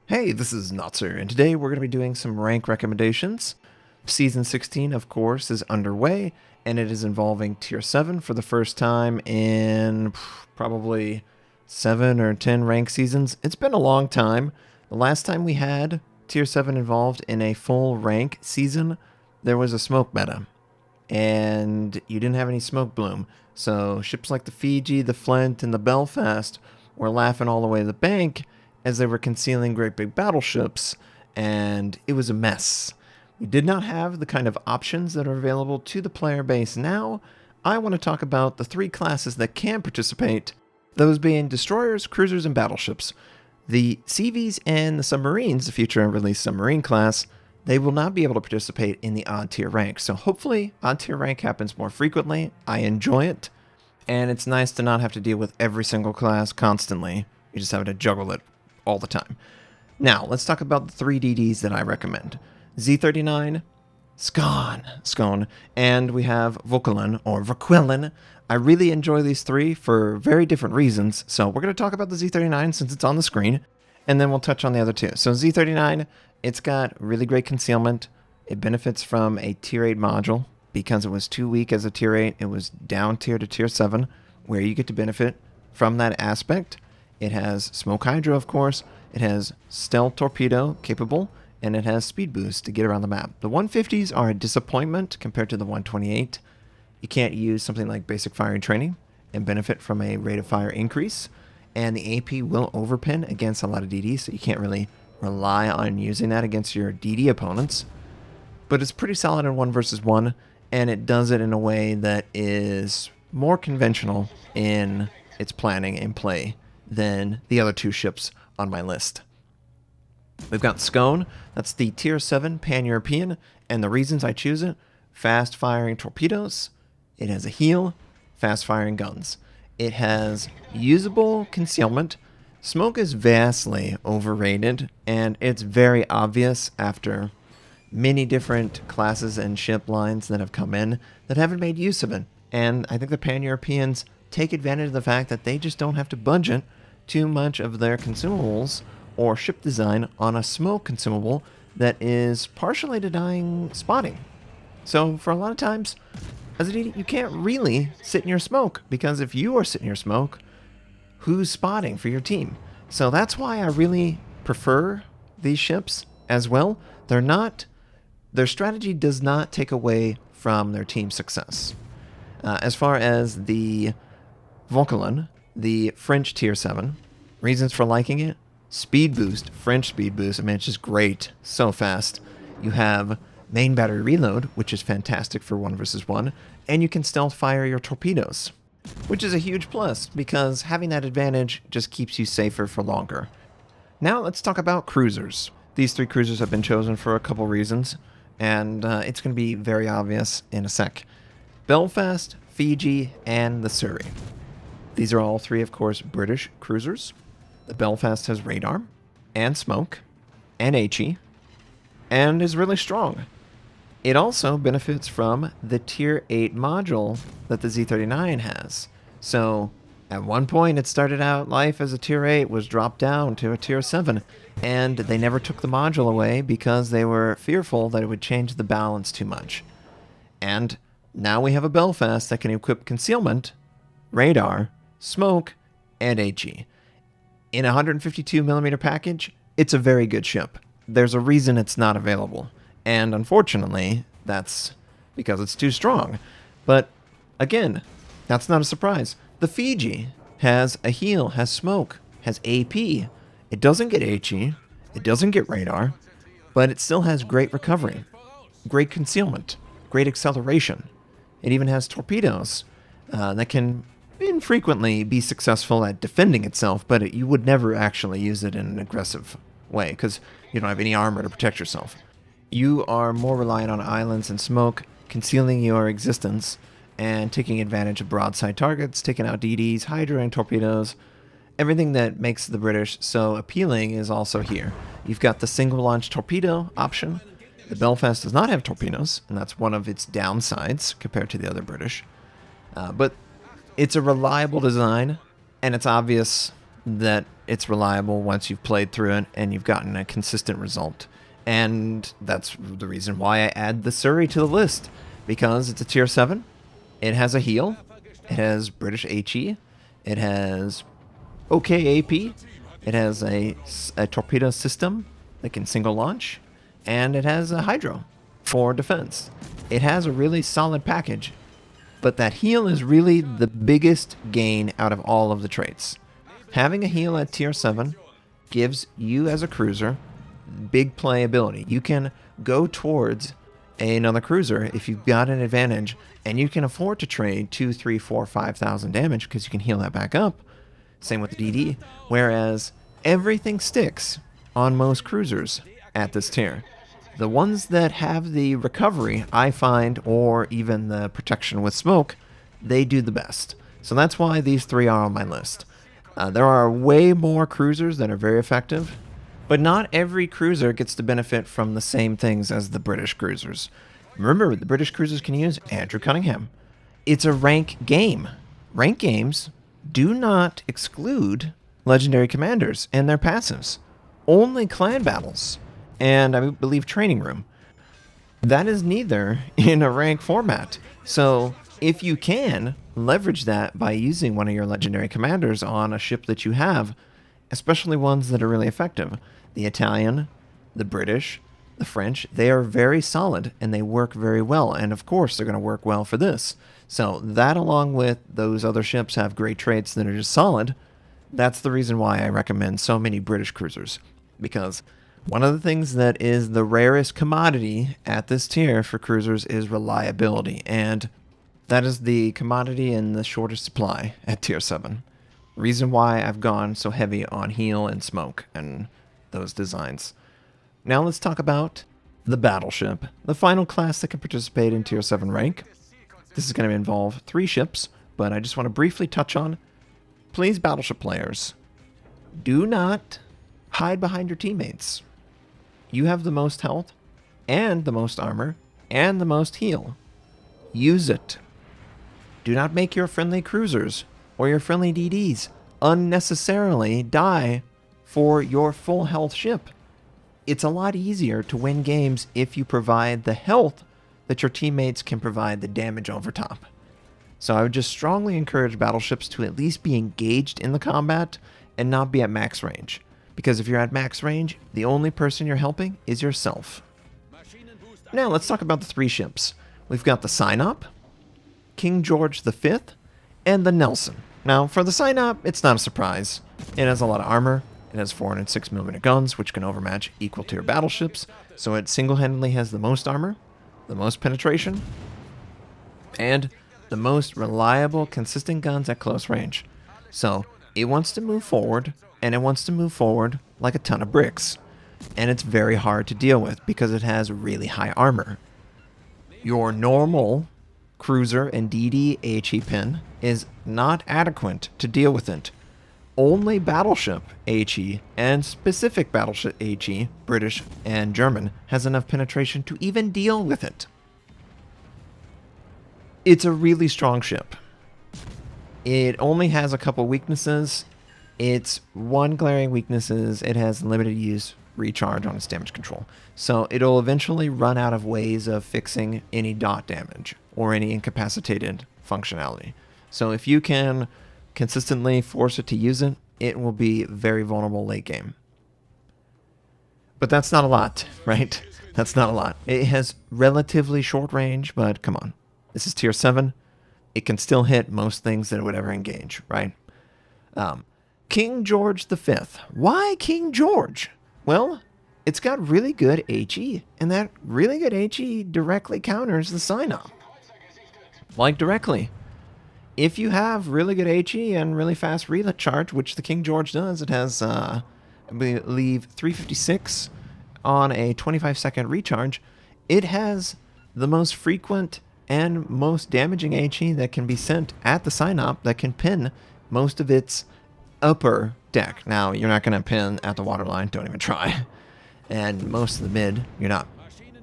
Hey, this is Notser, and today we're going to be doing some rank recommendations. Season 16, of course, is underway, and it is involving Tier 7 for the first time in probably 7 or 10 rank seasons. It's been a long time. The last time we had Tier 7 involved in a full rank season, there was a smoke meta, and you didn't have any smoke bloom. So ships like the Fiji, the Flint, and the Belfast were laughing all the way to the bank as they were concealing great big battleships, and it was a mess. We did not have the kind of options that are available to the player base now. I want to talk about the three classes that can participate, those being destroyers, cruisers, and battleships. The CVs and the submarines, the future and release submarine class, they will not be able to participate in the odd tier rank. So hopefully odd tier rank happens more frequently. I enjoy it, and it's nice to not have to deal with every single class constantly. You just have to juggle it all the time. Now, let's talk about the three DDs that I recommend. Z39, Scone, and we have Vokulin, or Vokulin. I really enjoy these three for very different reasons, so we're going to talk about the Z39 since it's on the screen, and then we'll touch on the other two. So Z39, it's got really great concealment. It benefits from a Tier 8 module. Because it was too weak as a Tier 8, it was down tier to Tier 7, where you get to benefit from that aspect. It has Smoke Hydro, of course. It has Stealth Torpedo capable, and it has Speed Boost to get around the map. The 150s are a disappointment compared to the 128. You can't use something like Basic Firing Training and benefit from a rate of fire increase, and the AP will overpin against a lot of DDs, so you can't really rely on using that against your DD opponents. But it's pretty solid in 1 versus 1, and it does it in a way that is more conventional in its planning and play than the other two ships on my list. We've got Scone, that's the Tier 7 Pan-European, and the reasons I choose it: fast-firing torpedoes, it has a heal, fast-firing guns. It has usable concealment. Smoke is vastly overrated, and it's very obvious after many different classes and ship lines that have come in that haven't made use of it. And I think the Pan-Europeans take advantage of the fact that they just don't have to budget too much of their consumables or ship design on a smoke consumable that is partially denying spotting. So for a lot of times, as a DD, you can't really sit in your smoke, because if you are sitting in your smoke, who's spotting for your team? So that's why I really prefer these ships as well. Their strategy does not take away from their team success. As far as the Vokulin, the French Tier 7, reasons for liking it: Speed Boost, French Speed Boost. I mean, it's just great, so fast. You have main battery reload, which is fantastic for 1 versus 1, and you can stealth fire your torpedoes, which is a huge plus, because having that advantage just keeps you safer for longer. Now let's talk about cruisers. These three cruisers have been chosen for a couple reasons, and it's going to be very obvious in a sec. Belfast, Fiji, and the Surrey. These are all three, of course, British cruisers. The Belfast has radar, and smoke, and HE, and is really strong. It also benefits from the Tier 8 module that the Z39 has. So at one point it started out life as a Tier 8, was dropped down to a Tier 7, and they never took the module away because they were fearful that it would change the balance too much. And now we have a Belfast that can equip concealment, radar, smoke, and HE. In a 152mm package, it's a very good ship. There's a reason it's not available, and unfortunately, that's because it's too strong. But again, that's not a surprise. The Fiji has a heal, has smoke, has AP. It doesn't get HE, it doesn't get radar, but it still has great recovery, great concealment, great acceleration. It even has torpedoes that can infrequently be successful at defending itself, but you would never actually use it in an aggressive way because you don't have any armor to protect yourself. You are more reliant on islands and smoke, concealing your existence, and taking advantage of broadside targets, taking out DDs, hydroing torpedoes. Everything that makes the British so appealing is also here. You've got the single launch torpedo option. The Belfast does not have torpedoes, and that's one of its downsides compared to the other British. But it's a reliable design, and it's obvious that it's reliable once you've played through it and you've gotten a consistent result. And that's the reason why I add the Surrey to the list, because it's a tier 7. It has a heal. It has British HE. It has OK AP. It has a torpedo system that can single launch. And it has a hydro for defense. It has a really solid package. But that heal is really the biggest gain out of all of the traits. Having a heal at tier 7 gives you as a cruiser big playability. You can go towards another cruiser if you've got an advantage, and you can afford to trade 2, 3, 4, 5,000 damage because you can heal that back up. Same with the DD. Whereas everything sticks on most cruisers at this tier. The ones that have the recovery, I find, or even the protection with smoke, they do the best. So that's why these 3 are on my list. There are way more cruisers that are very effective, but not every cruiser gets to benefit from the same things as the British cruisers. Remember, the British cruisers can use Andrew Cunningham. It's a rank game. Rank games do not exclude legendary commanders and their passives. Only clan battles, and I believe training room. That is neither in a rank format. So if you can leverage that by using one of your legendary commanders on a ship that you have, especially ones that are really effective. The Italian, the British, the French, they are very solid and they work very well. And of course, they're going to work well for this. So that, along with those other ships have great traits that are just solid, that's the reason why I recommend so many British cruisers. Because one of the things that is the rarest commodity at this tier for cruisers is reliability. And that is the commodity in the shortest supply at tier 7. Reason why I've gone so heavy on heal and smoke and those designs. Now let's talk about the Battleship, the final class that can participate in tier 7 rank. This is going to involve 3 ships, but I just want to briefly touch on, please, Battleship players, do not hide behind your teammates. You have the most health and the most armor and the most heal. Use it. Do not make your friendly cruisers or your friendly DDs unnecessarily die for your full health ship. It's a lot easier to win games if you provide the health that your teammates can provide the damage over top. So I would just strongly encourage battleships to at least be engaged in the combat and not be at max range. Because if you're at max range, the only person you're helping is yourself. Now let's talk about the 3 ships. We've got the Synop, King George V, and the Nelson. Now, for the Synop, it's not a surprise. It has a lot of armor. It has 406mm guns, which can overmatch equal tier battleships. So it single-handedly has the most armor, the most penetration, and the most reliable, consistent guns at close range. So it wants to move forward, and it wants to move forward like a ton of bricks. And it's very hard to deal with because it has really high armor. Your normal cruiser and DD HE pin is not adequate to deal with it. Only Battleship HE and specific Battleship HE, British and German, has enough penetration to even deal with it. It's a really strong ship. It only has a couple weaknesses. Its one glaring weakness is it has limited use recharge on its damage control. So it'll eventually run out of ways of fixing any dot damage or any incapacitated functionality. So if you can consistently force it to use it, it will be very vulnerable late game. But that's not a lot, right? That's not a lot. It has relatively short range, but come on. This is tier 7. It can still hit most things that it would ever engage, right? King George V. Why King George? Well, it's got really good HE, and that really good HE directly counters the Synop. Like directly. If you have really good HE and really fast recharge, which the King George does, it has, I believe, 356 on a 25-second recharge. It has the most frequent and most damaging HE that can be sent at the Synop that can pin most of its upper deck. Now, you're not going to pin at the waterline. Don't even try. And most of the mid, you're not.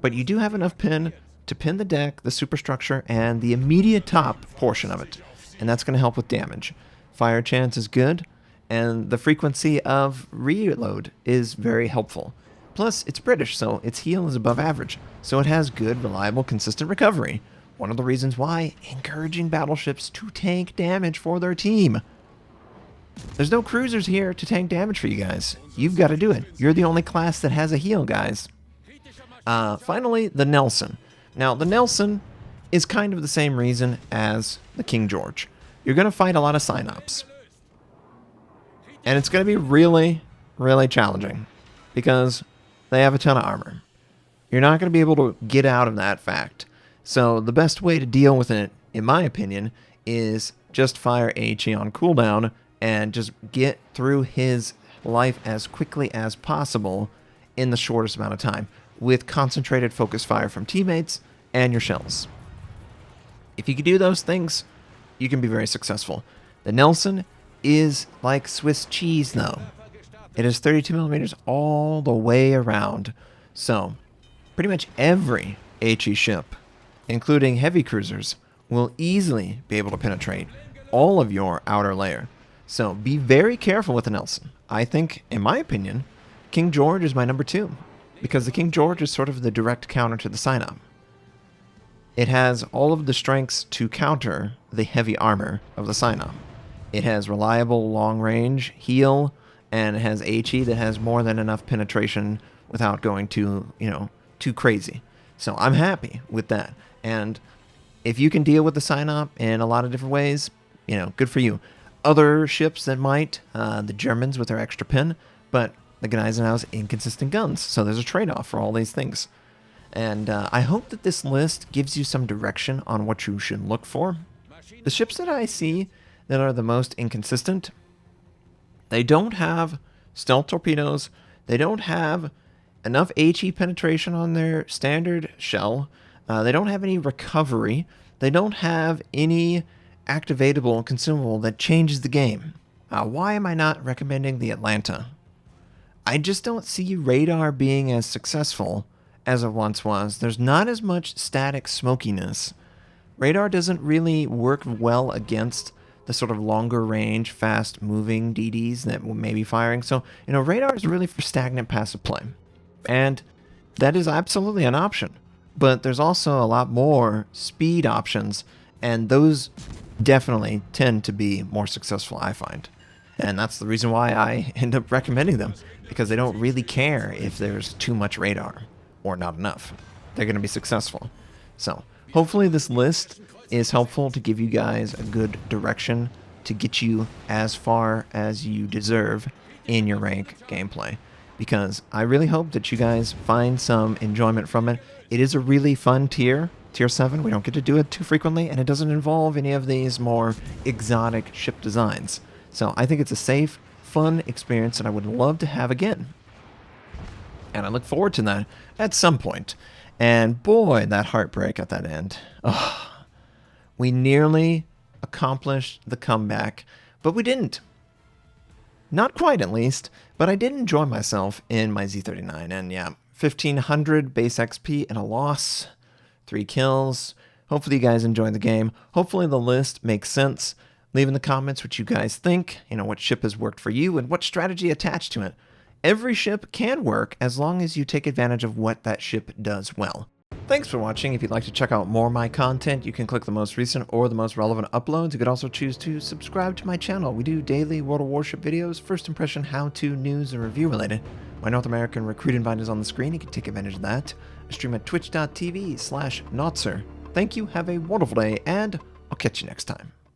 But you do have enough pin to pin the deck, the superstructure, and the immediate top portion of it. And that's going to help with damage. Fire chance is good, and the frequency of reload is very helpful. Plus, it's British, so its heal is above average, so it has good, reliable, consistent recovery. One of the reasons why encouraging battleships to tank damage for their team. There's no cruisers here to tank damage for you guys. You've got to do it. You're the only class that has a heal, guys. Finally, the Nelson. Now, the Nelson is kind of the same reason as the King George. You're going to fight a lot of Synops. And it's going to be really, really challenging because they have a ton of armor. You're not going to be able to get out of that fact. So the best way to deal with it, in my opinion, is just fire HE on cooldown and just get through his life as quickly as possible in the shortest amount of time with concentrated focus fire from teammates and your shells. If you can do those things, you can be very successful. The Nelson is like Swiss cheese, though. It is 32 millimeters all the way around. So, pretty much every HE ship, including heavy cruisers, will easily be able to penetrate all of your outer layer. So, be very careful with the Nelson. I think, in my opinion, King George is my number 2, because the King George is sort of the direct counter to the Synop. It has all of the strengths to counter the heavy armor of the Synop. It has reliable long-range heal, and it has HE that has more than enough penetration without going too crazy. So I'm happy with that. And if you can deal with the Synop in a lot of different ways, good for you. Other ships that might, the Germans with their extra pin, but the Gneisenau's inconsistent guns. So there's a trade-off for all these things. And I hope that this list gives you some direction on what you should look for. The ships that I see that are the most inconsistent, they don't have stealth torpedoes, they don't have enough HE penetration on their standard shell, they don't have any recovery, they don't have any activatable consumable that changes the game. Why am I not recommending the Atlanta? I just don't see radar being as successful as it once was. There's not as much static smokiness. Radar doesn't really work well against the sort of longer range, fast moving DDs that may be firing. So, radar is really for stagnant passive play. And that is absolutely an option. But there's also a lot more speed options, and those definitely tend to be more successful, I find. And that's the reason why I end up recommending them, because they don't really care if there's too much radar or not enough. They're going to be successful. So, hopefully this list is helpful to give you guys a good direction to get you as far as you deserve in your rank gameplay. Because I really hope that you guys find some enjoyment from it. It is a really fun tier 7. We don't get to do it too frequently, and it doesn't involve any of these more exotic ship designs. So I think it's a safe, fun experience that I would love to have again. And I look forward to that at some point. And boy, that heartbreak at that end. Oh, we nearly accomplished the comeback, but we didn't. Not quite, at least, but I did enjoy myself in my Z39. And yeah, 1,500 base XP and a loss, 3 kills. Hopefully you guys enjoyed the game. Hopefully the list makes sense. Leave in the comments what you guys think, what ship has worked for you and what strategy attached to it. Every ship can work as long as you take advantage of what that ship does well. Thanks for watching. If you'd like to check out more of my content, you can click the most recent or the most relevant uploads. You could also choose to subscribe to my channel. We do daily World of Warship videos, first impression, how-to, news, and review related. My North American recruit invite is on the screen. You can take advantage of that. I stream at twitch.tv/Notser. Thank you, have a wonderful day, and I'll catch you next time.